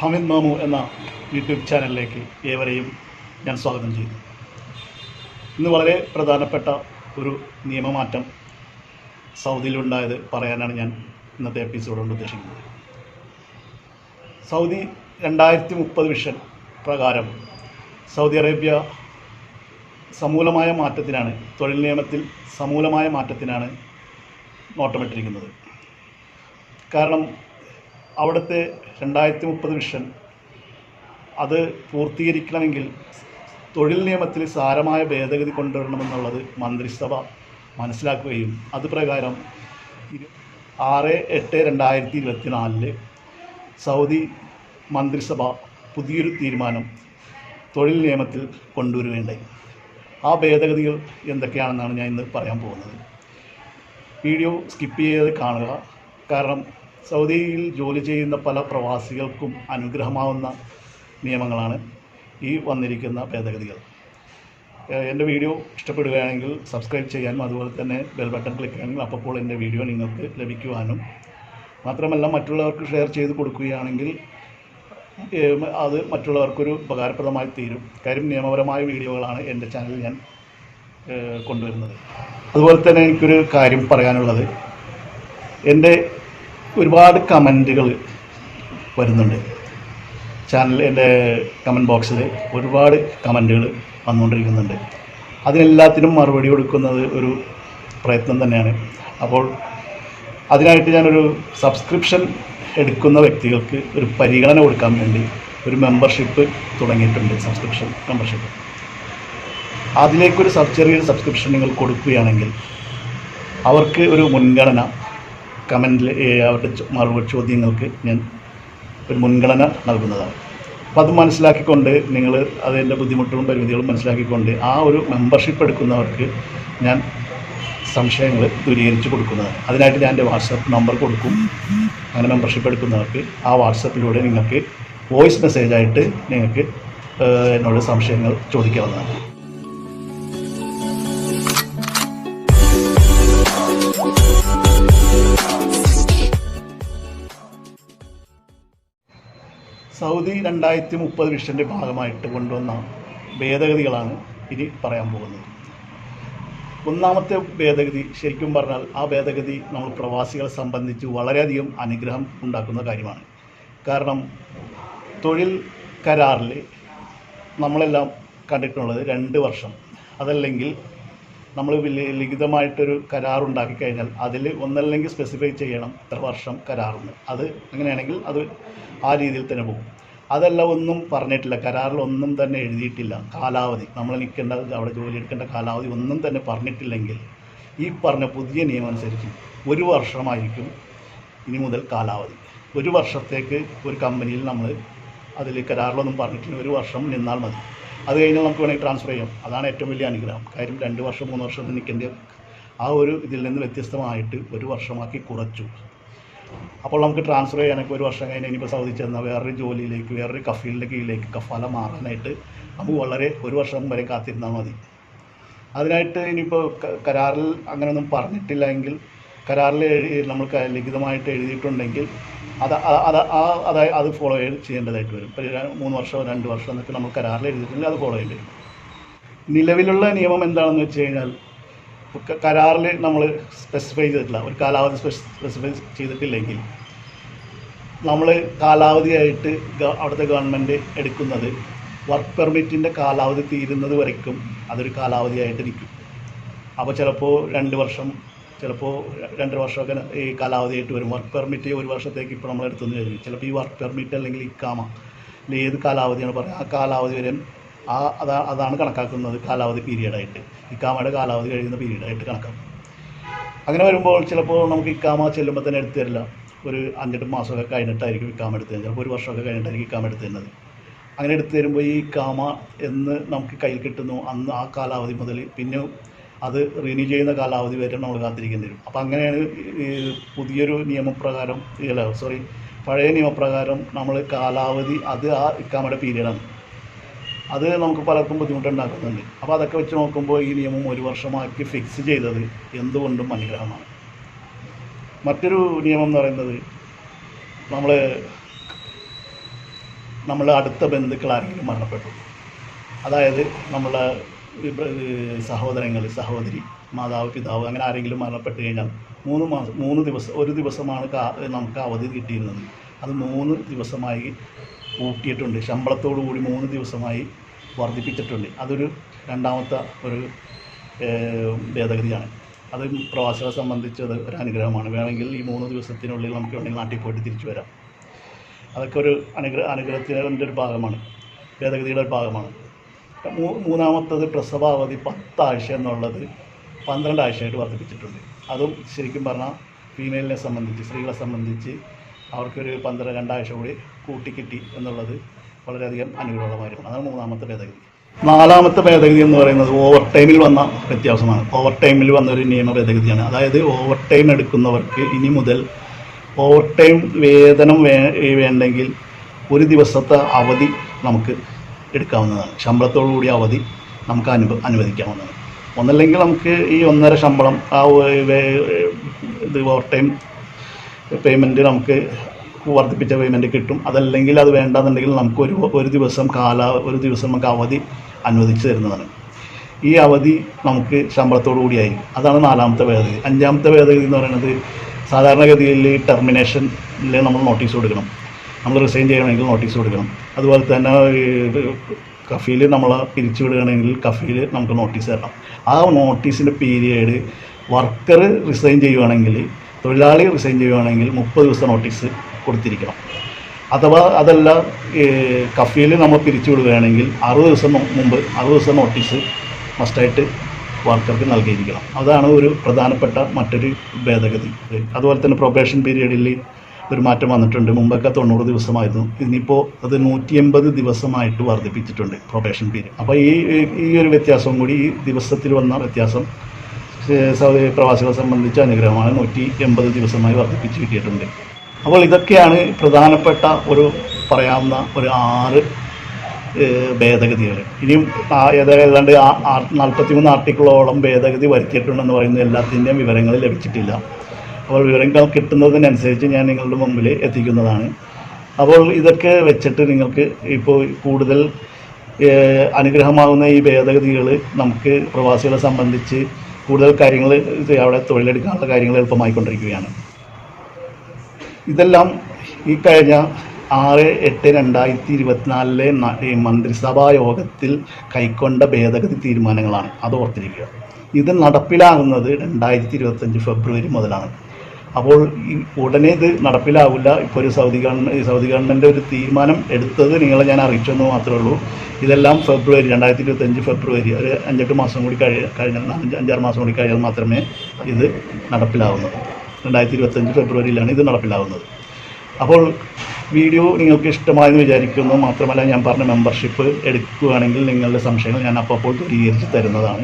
ഹമീദ് മാമു എന്ന യൂട്യൂബ് ചാനലിലേക്ക് ഏവരെയും ഞാൻ സ്വാഗതം ചെയ്യുന്നു. ഇന്ന് വളരെ പ്രധാനപ്പെട്ട ഒരു നിയമമാറ്റം സൗദിയിലുണ്ടായത് പറയാനാണ് ഞാൻ ഇന്നത്തെ എപ്പിസോഡ് കൊണ്ട് ഉദ്ദേശിക്കുന്നത്. സൗദി 2030 വിഷൻ പ്രകാരം സൗദി അറേബ്യ സമൂലമായ മാറ്റത്തിനാണ്, തൊഴിൽ നിയമത്തിൽ സമൂലമായ മാറ്റത്തിനാണ് നോട്ടമിട്ടിരിക്കുന്നത്. കാരണം അവിടുത്തെ 2030 വിഷൻ അത് പൂർത്തീകരിക്കണമെങ്കിൽ തൊഴിൽ നിയമത്തിൽ സാരമായ ഭേദഗതി കൊണ്ടുവരണമെന്നുള്ളത് മന്ത്രിസഭ മനസ്സിലാക്കുകയും അത് പ്രകാരം 6/8/2024 സൗദി മന്ത്രിസഭ പുതിയൊരു തീരുമാനം തൊഴിൽ നിയമത്തിൽ കൊണ്ടുവരുകയുണ്ടായി. ആ ഭേദഗതികൾ എന്തൊക്കെയാണെന്നാണ് ഞാൻ ഇന്ന് പറയാൻ പോകുന്നത്. വീഡിയോ സ്കിപ്പ് ചെയ്ത് കാണുക. കാരണം സൗദിയിൽ ജോലി ചെയ്യുന്ന പല പ്രവാസികൾക്കും അനുഗ്രഹമാവുന്ന നിയമങ്ങളാണ് ഈ വന്നിരിക്കുന്ന ഭേദഗതികൾ. എൻ്റെ വീഡിയോ ഇഷ്ടപ്പെടുകയാണെങ്കിൽ സബ്സ്ക്രൈബ് ചെയ്യാനും അതുപോലെ തന്നെ ബെൽ ബട്ടൺ ക്ലിക്ക് ചെയ്യാനും അപ്പോൾ എൻ്റെ വീഡിയോ നിങ്ങൾക്ക് ലഭിക്കുവാനും, മാത്രമല്ല മറ്റുള്ളവർക്ക് ഷെയർ ചെയ്ത് കൊടുക്കുകയാണെങ്കിൽ അത് മറ്റുള്ളവർക്കൊരു ഉപകാരപ്രദമായി തീരും. കാര്യം നിയമപരമായ വീഡിയോകളാണ് എൻ്റെ ചാനലിൽ ഞാൻ കൊണ്ടുവരുന്നത്. അതുപോലെ തന്നെ എനിക്കൊരു കാര്യം പറയാനുള്ളത്, എൻ്റെ ഒരുപാട് കമൻറ്റുകൾ വരുന്നുണ്ട് എൻ്റെ കമൻറ്റ് ബോക്സിൽ ഒരുപാട് കമൻറ്റുകൾ വന്നുകൊണ്ടിരിക്കുന്നുണ്ട്. അതിനെല്ലാത്തിനും മറുപടി കൊടുക്കുന്നത് ഒരു പ്രയത്നം തന്നെയാണ്. അപ്പോൾ അതിനായിട്ട് ഞാനൊരു സബ്സ്ക്രിപ്ഷൻ എടുക്കുന്ന വ്യക്തികൾക്ക് ഒരു പരിഗണന കൊടുക്കാൻ വേണ്ടി ഒരു മെമ്പർഷിപ്പ് തുടങ്ങിയിട്ടുണ്ട്, സബ്സ്ക്രിപ്ഷൻ മെമ്പർഷിപ്പ്. അതിലേക്കൊരു ചെറിയൊരു സബ്സ്ക്രിപ്ഷൻ നിങ്ങൾ കൊടുക്കുകയാണെങ്കിൽ അവർക്ക് ഒരു മുൻഗണന, കമൻറ്റിൽ അവരുടെ മറുപടി ചോദ്യങ്ങൾക്ക് ഞാൻ ഒരു മുൻഗണന നൽകുന്നതാണ്. അപ്പോൾ അത് മനസ്സിലാക്കിക്കൊണ്ട് നിങ്ങൾ അതിൻ്റെ ബുദ്ധിമുട്ടുകളും പരിമിതികളും മനസ്സിലാക്കിക്കൊണ്ട് ആ ഒരു മെമ്പർഷിപ്പ് എടുക്കുന്നവർക്ക് ഞാൻ സംശയങ്ങൾ ദൂരീകരിച്ച് കൊടുക്കുന്നതാണ്. അതിനായിട്ട് ഞാൻ എൻ്റെ വാട്സപ്പ് നമ്പർ കൊടുക്കും. അങ്ങനെ മെമ്പർഷിപ്പ് എടുക്കുന്നവർക്ക് ആ വാട്സപ്പിലൂടെ നിങ്ങൾക്ക് വോയിസ് മെസ്സേജായിട്ട് നിങ്ങൾക്ക് എന്നോട് സംശയങ്ങൾ ചോദിക്കാവുന്നതാണ്. സൗദി 2030 വിഷൻ്റെ ഭാഗമായിട്ട് കൊണ്ടുവന്ന ഭേദഗതികളാണ് ഇനി പറയാൻ പോകുന്നത്. ഒന്നാമത്തെ ഭേദഗതി ശരിക്കും പറഞ്ഞാൽ ആ ഭേദഗതി നമ്മൾ പ്രവാസികളെ സംബന്ധിച്ച് വളരെയധികം അനുഗ്രഹം ഉണ്ടാക്കുന്ന കാര്യമാണ്. കാരണം തൊഴിൽ കരാറിൽ നമ്മളെല്ലാം കണ്ടിട്ടുള്ളത് 2 വർഷം, അതല്ലെങ്കിൽ നമ്മൾ ലിഖിതമായിട്ടൊരു കരാറുണ്ടാക്കി കഴിഞ്ഞാൽ അതിൽ ഒന്നല്ലെങ്കിൽ സ്പെസിഫൈ ചെയ്യണം ഇത്ര വർഷം കരാറുണ്ട്. അത് അങ്ങനെയാണെങ്കിൽ അത് ആ രീതിയിൽ തന്നെ പോകും. അതെല്ലാം ഒന്നും പറഞ്ഞിട്ടില്ല, കരാറിൽ ഒന്നും തന്നെ എഴുതിയിട്ടില്ല. കാലാവധി, നമ്മൾ നിൽക്കേണ്ട അവിടെ ജോലി എടുക്കേണ്ട കാലാവധി ഒന്നും തന്നെ പറഞ്ഞിട്ടില്ലെങ്കിൽ ഈ പറഞ്ഞ പുതിയ നിയമം അനുസരിച്ച് 1 വർഷമായിരിക്കും ഇനി മുതൽ കാലാവധി. 1 വർഷത്തേക്ക് ഒരു കമ്പനിയിൽ നമ്മൾ അതിൽ കരാറിലൊന്നും പറഞ്ഞിട്ടില്ല, 1 വർഷം നിന്നാൽ മതി. അത് കഴിഞ്ഞാൽ നമുക്ക് വേണമെങ്കിൽ ട്രാൻസ്ഫർ ചെയ്യാം. അതാണ് ഏറ്റവും വലിയ അനുഗ്രഹം. കാര്യം 2 വർഷം 3 വർഷത്തിൽ നിൽക്കേണ്ട ആ ഒരു ഇതിൽ നിന്ന് വ്യത്യസ്തമായിട്ട് 1 വർഷമാക്കി കുറച്ചു. അപ്പോൾ നമുക്ക് ട്രാൻസ്ഫർ ചെയ്യാനൊക്കെ 1 വർഷം കഴിഞ്ഞ് ഇനിയിപ്പോൾ സൗദി ചെന്നാൽ വേറൊരു ജോലിയിലേക്ക്, വേറൊരു കഫീലിൻ്റെ കീഴിലേക്ക് കഫാല മാറാനായിട്ട് നമുക്ക് വളരെ 1 വർഷം വരെ കാത്തിരുന്നാൽ മതി. അതിനായിട്ട് ഇനിയിപ്പോൾ കരാറിൽ അങ്ങനെയൊന്നും പറഞ്ഞിട്ടില്ല എങ്കിൽ, കരാറിൽ നമ്മൾ ലിഖിതമായിട്ട് എഴുതിയിട്ടുണ്ടെങ്കിൽ അത് ഫോളോ ചെയ്യേണ്ടതായിട്ട് വരും. ഇപ്പോൾ 3 വർഷമോ 2 വർഷം എന്നൊക്കെ നമ്മൾ കരാറിൽ എഴുതിയിട്ടുണ്ടെങ്കിൽ അത് ഫോളോ ചെയ്യേണ്ടി വരും. നിലവിലുള്ള നിയമം എന്താണെന്ന് വെച്ച് കഴിഞ്ഞാൽ, കരാറിൽ നമ്മൾ സ്പെസിഫൈ ചെയ്തിട്ടില്ല, ഒരു കാലാവധി സ്പെസിഫൈ ചെയ്തിട്ടില്ലെങ്കിൽ നമ്മൾ കാലാവധിയായിട്ട് അവിടുത്തെ ഗവൺമെൻറ് എടുക്കുന്നത് വർക്ക് പെർമിറ്റിൻ്റെ കാലാവധി തീരുന്നത് വരയ്ക്കും അതൊരു കാലാവധിയായിട്ട് നിൽക്കും. അപ്പോൾ ചിലപ്പോൾ 2 വർഷം, ചിലപ്പോൾ 2.5 വർഷമൊക്കെ ഈ കാലാവധിയായിട്ട് വരും. വർക്ക് പെർമിറ്റ് 1 വർഷത്തേക്ക് ഇപ്പോൾ നമ്മൾ എടുത്തെന്ന് വരും. ചിലപ്പോൾ ഈ വർക്ക് പെർമിറ്റ് അല്ലെങ്കിൽ ഇക്കാമ ഏത് കാലാവധിയാണ് പറയുക, ആ കാലാവധി വരെ അതാണ് കണക്കാക്കുന്നത് കാലാവധി പീരീഡായിട്ട്. ഇക്കാമയുടെ കാലാവധി കഴിയുന്ന പീരീഡായിട്ട് കണക്കാക്കും. അങ്ങനെ വരുമ്പോൾ ചിലപ്പോൾ നമുക്ക് ഇക്കാമ ചെല്ലുമ്പോൾ തന്നെ എടുത്തു തരില്ല. ഒരു 5-8 മാസമൊക്കെ കഴിഞ്ഞിട്ടായിരിക്കും ഇക്കാമ എടുത്തു തരുന്നത്. ചിലപ്പോൾ 1 വർഷമൊക്കെ കഴിഞ്ഞിട്ടായിരിക്കും ഇക്കാമ എടുത്തു തരുന്നത്. അങ്ങനെ എടുത്തു തരുമ്പോൾ ഈ ഇക്കാമ എന്ന് നമുക്ക് കയ്യിൽ കിട്ടുന്നു അന്ന് ആ കാലാവധി മുതൽ പിന്നെ അത് റിന്യൂ ചെയ്യുന്ന കാലാവധി വരെ നമ്മൾ കാത്തിരിക്കേണ്ടി വരും. അപ്പോൾ അങ്ങനെയാണ് പുതിയൊരു നിയമപ്രകാരം, പഴയ നിയമപ്രകാരം നമ്മൾ കാലാവധി അത് ആ ഇക്കാമയുടെ പീരീഡാണ്. അത് നമുക്ക് പലർക്കും ബുദ്ധിമുട്ടുണ്ടാക്കുന്നുണ്ട്. അപ്പോൾ അതൊക്കെ വെച്ച് നോക്കുമ്പോൾ ഈ നിയമം 1 വർഷമാക്കി ഫിക്സ് ചെയ്തത് എന്തുകൊണ്ടും അനുഗ്രഹമാണ്. മറ്റൊരു നിയമം എന്ന് പറയുന്നത്, നമ്മൾ നമ്മളെ അടുത്ത ബന്ധുക്കൾ ആരെങ്കിലും മരണപ്പെട്ടു, അതായത് നമ്മളെ സഹോദരങ്ങൾ, സഹോദരി, മാതാവ്, പിതാവ് അങ്ങനെ ആരെങ്കിലും മരണപ്പെട്ട് കഴിഞ്ഞാൽ 3 ദിവസം, ഒരു ദിവസമാണ് നമുക്ക് അവധി കിട്ടിയിരുന്നത്. അത് 3 ദിവസമായി കൂട്ടിയിട്ടുണ്ട്. ശമ്പളത്തോടു കൂടി 3 ദിവസമായി വർദ്ധിപ്പിച്ചിട്ടുണ്ട്. അതൊരു രണ്ടാമത്തെ ഒരു ഭേദഗതിയാണ്. അത് പ്രവാസികളെ സംബന്ധിച്ച് അത് ഒരു അനുഗ്രഹമാണ്. വേണമെങ്കിൽ ഈ 3 ദിവസത്തിനുള്ളിൽ നമുക്ക് വേണമെങ്കിൽ നാട്ടിൽ പോയിട്ട് തിരിച്ചു വരാം. അതൊക്കെ ഒരു അനുഗ്രഹത്തിൻ്റെ ഒരു ഭാഗമാണ്, ഭേദഗതിയുടെ ഒരു ഭാഗമാണ്. മൂന്നാമത്തത് പ്രസവാവധി 10 ആഴ്ച എന്നുള്ളത് 12 ആഴ്ചയായിട്ട് വർദ്ധിപ്പിച്ചിട്ടുണ്ട്. അതും ശരിക്കും പറഞ്ഞാൽ ഫീമെയിലിനെ സംബന്ധിച്ച്, സ്ത്രീകളെ സംബന്ധിച്ച് അവർക്കൊരു 2 ആഴ്ച കൂടി കൂട്ടിക്കിട്ടി എന്നുള്ളത് വളരെയധികം അനുകൂലമായിരുന്നു. അതാണ് മൂന്നാമത്തെ ഭേദഗതി. നാലാമത്തെ ഭേദഗതി എന്ന് പറയുന്നത് ഓവർ ടൈമിൽ വന്ന വ്യത്യാസമാണ്. ഓവർ ടൈമിൽ വന്നൊരു നിയമ ഭേദഗതിയാണ്. അതായത് ഓവർ ടൈം എടുക്കുന്നവർക്ക് ഇനി മുതൽ ഓവർ ടൈം വേതനം വേണ്ടെങ്കിൽ ഒരു ദിവസത്തെ അവധി നമുക്ക് എടുക്കാവുന്നതാണ്. ശമ്പളത്തോടുകൂടി അവധി നമുക്ക് അനുവദിക്കാവുന്നതാണ്. ഒന്നല്ലെങ്കിൽ നമുക്ക് ഈ 1.5 ശമ്പളം ഇത് ഓവർ ടൈം പേയ്മെൻറ്റ് നമുക്ക് വർദ്ധിപ്പിച്ച പേയ്മെൻറ്റ് കിട്ടും. അതല്ലെങ്കിൽ അത് വേണ്ടെന്നുണ്ടെങ്കിൽ നമുക്ക് ഒരു ദിവസം നമുക്ക് അവധി അനുവദിച്ച് തരുന്നതാണ്. ഈ അവധി നമുക്ക് ശമ്പളത്തോടു കൂടിയായിരിക്കും. അതാണ് നാലാമത്തെ ഭേദഗതി. അഞ്ചാമത്തെ ഭേദഗതി എന്ന് പറയുന്നത് സാധാരണഗതിയിൽ ടെർമിനേഷനിൽ നമ്മൾ നോട്ടീസ് കൊടുക്കണം. നമ്മൾ റിസൈൻ ചെയ്യണമെങ്കിൽ നോട്ടീസ് കൊടുക്കണം. അതുപോലെ തന്നെ കഫീൽ നമ്മളെ പിരിച്ചു വിടുകയാണെങ്കിൽ കഫീൽ നമുക്ക് നോട്ടീസ് തരണം. ആ നോട്ടീസിൻ്റെ പീരിയഡ് വർക്കർ റിസൈൻ ചെയ്യുകയാണെങ്കിൽ, തൊഴിലാളി റിസൈൻ ചെയ്യുകയാണെങ്കിൽ 30 ദിവസം നോട്ടീസ് കൊടുത്തിരിക്കണം. അഥവാ അതല്ല കഫീൽ നമ്മൾ പിരിച്ചു വിടുകയാണെങ്കിൽ 60 ദിവസം മുമ്പ് 60 ദിവസം നോട്ടീസ് മസ്റ്റായിട്ട് വർക്കർക്ക് നൽകിയിരിക്കണം. അതാണ് ഒരു പ്രധാനപ്പെട്ട മറ്റൊരു ഭേദഗതി. അതുപോലെ തന്നെ പ്രൊബേഷൻ പീരീഡിൽ ഒരു മാറ്റം വന്നിട്ടുണ്ട്. മുമ്പൊക്കെ 90 ദിവസമായിരുന്നു. ഇനിയിപ്പോൾ അത് 180 ദിവസമായിട്ട് വർദ്ധിപ്പിച്ചിട്ടുണ്ട് പ്രൊബേഷൻ പീരീഡ്. അപ്പോൾ ഈ ഒരു വ്യത്യാസം കൂടി, ഈ ദിവസത്തിൽ വന്ന വ്യത്യാസം പ്രവാസികളെ സംബന്ധിച്ച് അനുഗ്രഹമാണ്. 180 ദിവസമായി വർദ്ധിപ്പിച്ച് കിട്ടിയിട്ടുണ്ട്. അപ്പോൾ ഇതൊക്കെയാണ് പ്രധാനപ്പെട്ട പറയാവുന്ന ഒരു 6 ഭേദഗതികൾ. ഇനിയും ഏതാണ്ട് 43 ആർട്ടിക്കിളോളം ഭേദഗതി വരുത്തിയിട്ടുണ്ടെന്ന് പറയുന്ന എല്ലാത്തിൻ്റെയും വിവരങ്ങൾ ലഭിച്ചിട്ടില്ല. അപ്പോൾ വിവരങ്ങൾ കിട്ടുന്നതിനനുസരിച്ച് ഞാൻ നിങ്ങളുടെ മുമ്പിൽ എത്തിക്കുന്നതാണ്. അപ്പോൾ ഇതൊക്കെ വെച്ചിട്ട് നിങ്ങൾക്ക് ഇപ്പോൾ കൂടുതൽ അനുഗ്രഹമാകുന്ന ഈ ഭേദഗതികൾ നമുക്ക് പ്രവാസികളെ സംബന്ധിച്ച് കൂടുതൽ കാര്യങ്ങൾ അവിടെ തൊഴിലെടുക്കാനുള്ള കാര്യങ്ങൾ എളുപ്പമായിക്കൊണ്ടിരിക്കുകയാണ്. ഇതെല്ലാം ഈ കഴിഞ്ഞ 6/8/2024 മന്ത്രിസഭാ യോഗത്തിൽ കൈക്കൊണ്ട ഭേദഗതി തീരുമാനങ്ങളാണ്. അത് ഓർത്തിരിക്കുക. ഇത് നടപ്പിലാകുന്നത് 2025 ഫെബ്രുവരി മുതലാണ്. അപ്പോൾ ഉടനെ ഇത് നടപ്പിലാവില്ല. ഇപ്പോൾ ഒരു സൗദി ഗവൺമെൻറ് ഒരു തീരുമാനം എടുത്തത് നിങ്ങളെ ഞാൻ അറിയിച്ചെന്ന് മാത്രമേ ഉള്ളൂ. ഇതെല്ലാം 2025 ഫെബ്രുവരി, ഒരു 5-8 മാസം കൂടി കഴിഞ്ഞാൽ 5-6 മാസം കൂടി കഴിഞ്ഞാൽ മാത്രമേ ഇത് നടപ്പിലാവുന്നത്. 2025 ഫെബ്രുവരിയിലാണ് ഇത് നടപ്പിലാവുന്നത്. അപ്പോൾ വീഡിയോ നിങ്ങൾക്ക് ഇഷ്ടമായെന്ന് വിചാരിക്കുന്നു. മാത്രമല്ല, ഞാൻ പറഞ്ഞ മെമ്പർഷിപ്പ് എടുക്കുകയാണെങ്കിൽ നിങ്ങളുടെ സംശയങ്ങൾ ഞാൻ അപ്പോൾ ദൂരീകരിച്ച് തരുന്നതാണ്.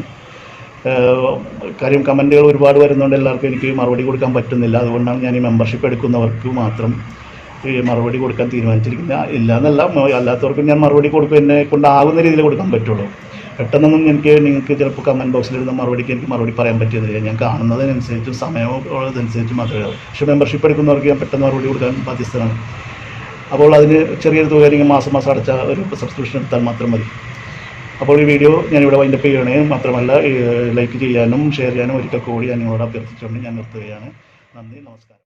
കാര്യം കമൻറ്റുകൾ ഒരുപാട് വരുന്നതുകൊണ്ട് എല്ലാവർക്കും എനിക്ക് മറുപടി കൊടുക്കാൻ പറ്റുന്നില്ല. അതുകൊണ്ടാണ് ഞാൻ ഈ മെമ്പർഷിപ്പ് എടുക്കുന്നവർക്ക് മാത്രം ഈ മറുപടി കൊടുക്കാൻ തീരുമാനിച്ചിരിക്കുന്നത്. ഇല്ല എന്നല്ല, അല്ലാത്തവർക്കും ഞാൻ മറുപടി കൊടുക്കും, എന്നെ കൊണ്ടാകുന്ന രീതിയിൽ കൊടുക്കാൻ പറ്റുള്ളൂ. പെട്ടെന്നൊന്നും നിങ്ങൾക്ക് ചിലപ്പോൾ കമൻറ്റ് ബോക്സിലിരുന്ന മറുപടിക്ക് എനിക്ക് മറുപടി പറയാൻ പറ്റിയതില്ല. ഞാൻ കാണുന്നതിനനുസരിച്ചും സമയമുള്ളതനുസരിച്ചും മാത്രമേ ഉള്ളൂ. പക്ഷേ മെമ്പർഷിപ്പ് എടുക്കുന്നവർക്ക് ഞാൻ പെട്ടെന്ന് മറുപടി കൊടുക്കാൻ ബാധ്യസ്ഥനാണ്. അപ്പോൾ അതിന് ചെറിയൊരു തുക അല്ലെങ്കിൽ മാസം അടച്ച ഒരു സബ്സ്ക്രിപ്ഷൻ എടുത്താൽ മാത്രം മതി. അപ്പോൾ ഈ വീഡിയോ ഞാനിവിടെ വൈൻഡപ്പ് ചെയ്യുകയാണ്. മാത്രമല്ല, ലൈക്ക് ചെയ്യാനും ഷെയർ ചെയ്യാനും ഒരിക്കൽ കൂടി ഞാൻ നിങ്ങളോട് അഭ്യർത്ഥിച്ചുകൊണ്ട് ഞാൻ നിർത്തുകയാണ്. നന്ദി, നമസ്കാരം.